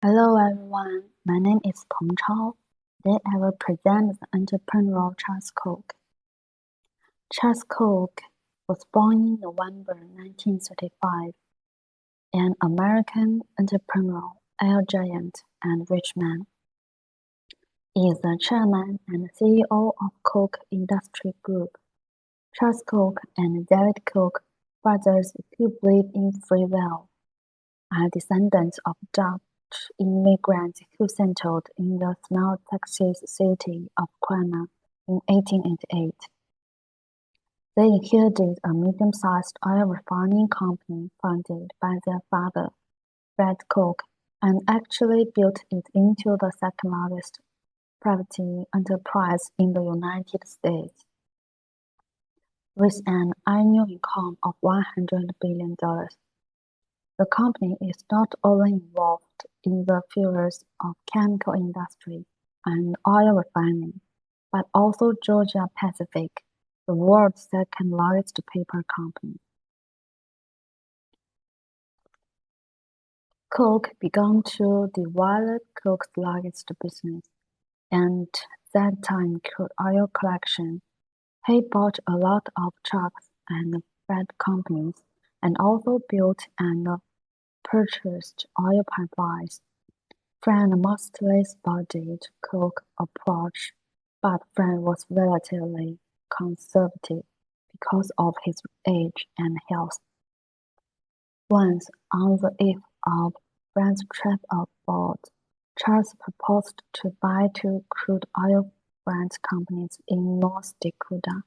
Hello everyone, my name is Peng Chao. Today I will present the entrepreneur Charles Koch. Charles Koch was born in November 1935, an American entrepreneur, oil giant, and rich man. He is the chairman and CEO of Koch Industry Group. Charles Koch and David Koch, brothers who believe in free will, are descendants of Dutch immigrants who settled in the small Texas city of Quanah in 1888. They inherited a medium-sized oil refining company founded by their father, Fred Koch, and actually built it into the second-largest private enterprise in the United States, with an annual income of $100 billion. The company is not only involved in the fields of chemical industry and oil refining, but also Georgia-Pacific, the world's second-largest paper company. Koch began to develop Koch's largest business, and that time crude oil collection. He bought a lot of trucks and freight companies, and also built and purchased oil pipelines. Fred mostly studied Koch's approach, but Fred was relatively conservative because of his age and health. Once, on the eve of Fred's trip abroad, Charles proposed to buy two crude oil freight companies in North Dakota,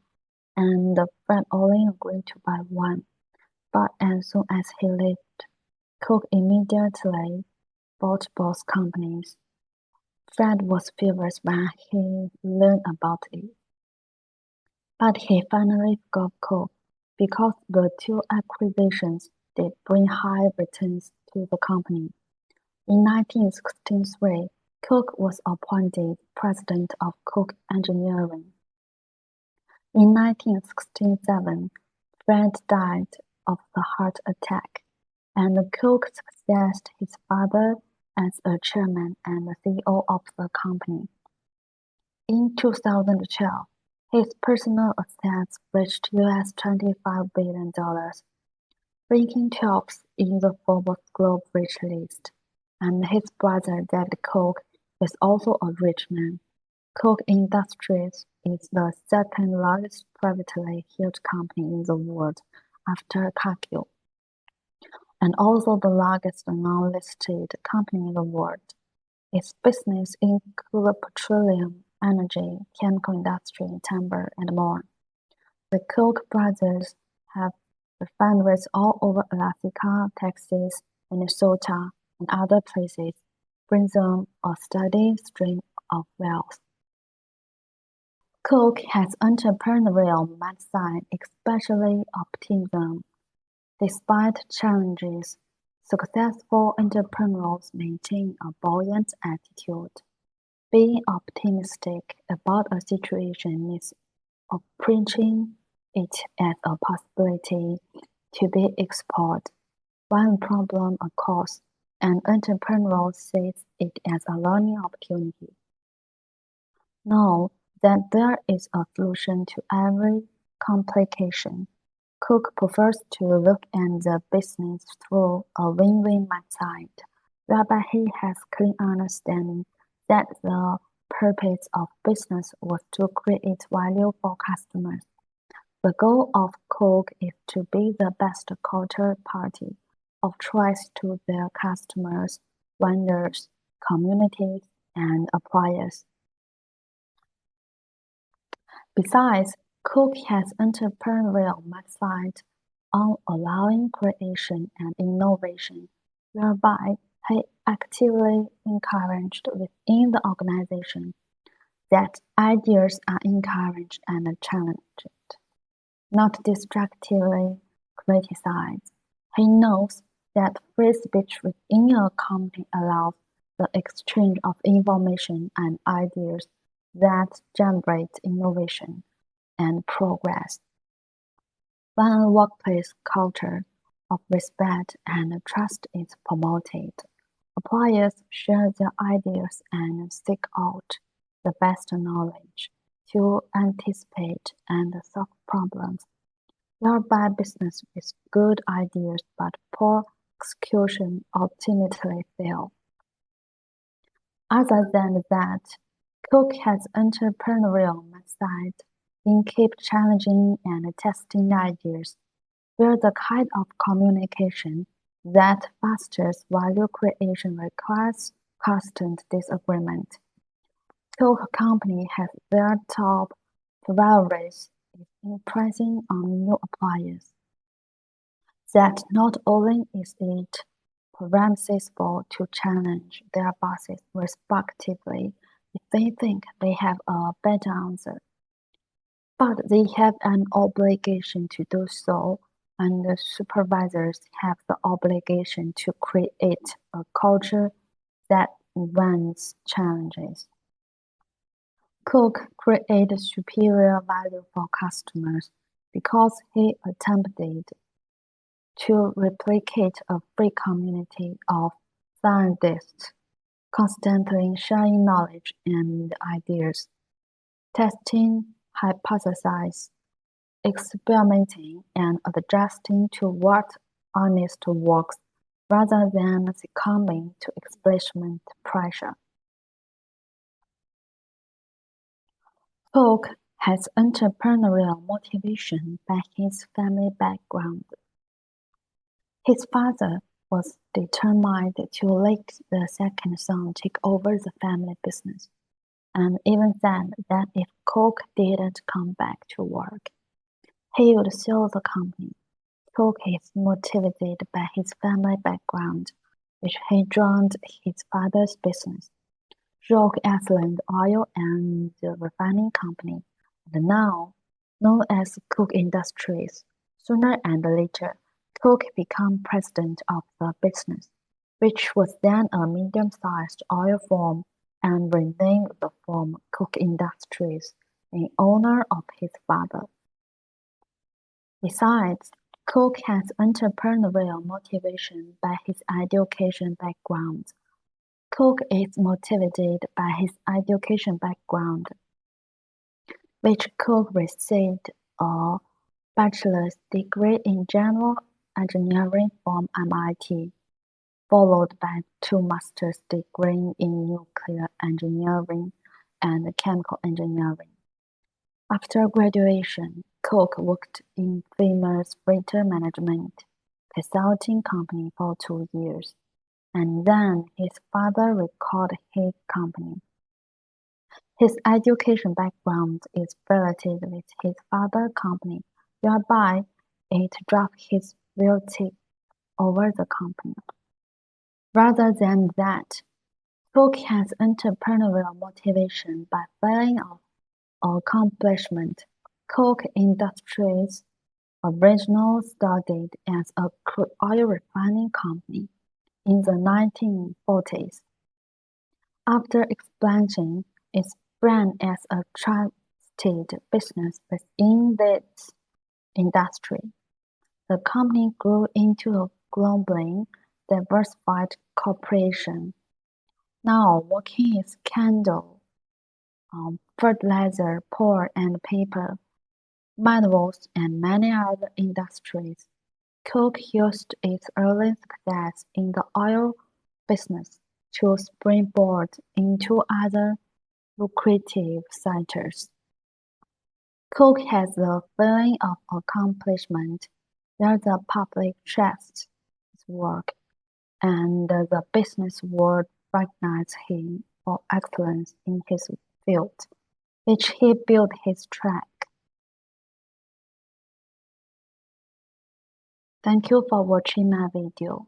and Fred only agreed to buy one. But as soon as he left, Koch immediately bought both companies. Fred was furious when he learned about it. But he finally forgave Koch because the two acquisitions did bring high returns to the company. In 1963, Koch was appointed president of Koch Engineering. In 1967, Fred died of a heart attack, and Koch succeeded his father as a chairman and CEO of the company. In 2012, his personal assets reached $25 billion, ranking 12th in the Forbes Global Rich list, and his brother David Koch is also a rich man. Koch Industries is the second-largest privately held company in the world after KOCH, and also the largest non-listed company in the world. Its business includes petroleum, energy, chemical industry, timber, and more. The Koch brothers have refineries all over Alaska, Texas, Minnesota, and other places, bring them a steady stream of wealth. Koch has entrepreneurial mindset, especially optimism. Despite challenges, successful entrepreneurs maintain a buoyant attitude. Being optimistic about a situation means approaching it as a possibility to be explored. When a problem occurs, an entrepreneur sees it as a learning opportunity. Know that there is a solution to every complication. Koch prefers to look at the business through a win-win mindset, whereby he has clear understanding that the purpose of business was to create value for customers. The goal of Koch is to be the best counterparty of choice to their customers, vendors, communities, and employers. Besides, Koch has entrepreneurial mindset on allowing creation and innovation, whereby he actively encouraged within the organization that ideas are encouraged and challenged, not destructively criticized. He knows that free speech within a company allows the exchange of information and ideas that generate innovation and progress. When a workplace culture of respect and trust is promoted, Employees share their ideas and seek out the best knowledge to anticipate and solve problems, whereby business with good ideas but poor execution ultimately fail. Other than that, Cook has entrepreneurial mindset in keep challenging and testing ideas, where the kind of communication that fosters value creation requires constant disagreement. Coke Company has their top priorities is impressing on new employees that not only is it permissible to challenge their bosses respectively if they think they have a better answer, but they have an obligation to do so, and the supervisors have the obligation to create a culture that wants challenges. Cook created superior value for customers because he attempted to replicate a free community of scientists constantly sharing knowledge and ideas, testing, hypothesizing, experimenting, and adjusting to what honest works rather than succumbing to establishment pressure. Cook has entrepreneurial motivation by his family background. His father was determined to let the second son take over the family business, and even said that if Cook didn't come back to work, he would sell the company. Cook is motivated by his family background, which he joined his father's business, Rock Island Oil and Refining Company, and now known as Cook Industries. Sooner and later, Cook became president of the business, which was then a medium-sized oil firm, and renamed the firm Cook Industries in honor of his father. Besides, Cook has entrepreneurial motivation by his education background. Cook is motivated by his education background, which Cook received a bachelor's degree in general engineering from MIT, followed by 2 master's degrees in nuclear engineering and chemical engineering. After graduation, Cook worked in famous freighter management consulting company for 2 years, and then his father recalled his company. His education background is related with his father's company, whereby it drove his will take over the company. Rather than that, Cook has entrepreneurial motivation by feeling of accomplishment. Cook Industries originally started as a crude oil refining company in the 1940s. After expanding its brand as a trusted business within this industry, the company grew into a globally diversified corporation, now working in candle, fertilizer, pulp and paper, minerals, and many other industries. Cook used its early success in the oil business to springboard into other lucrative sectors. Cook has the feeling of accomplishment where the public trusts his work, and the business world recognizes him for excellence in his field, which he built his track. Thank you for watching my video.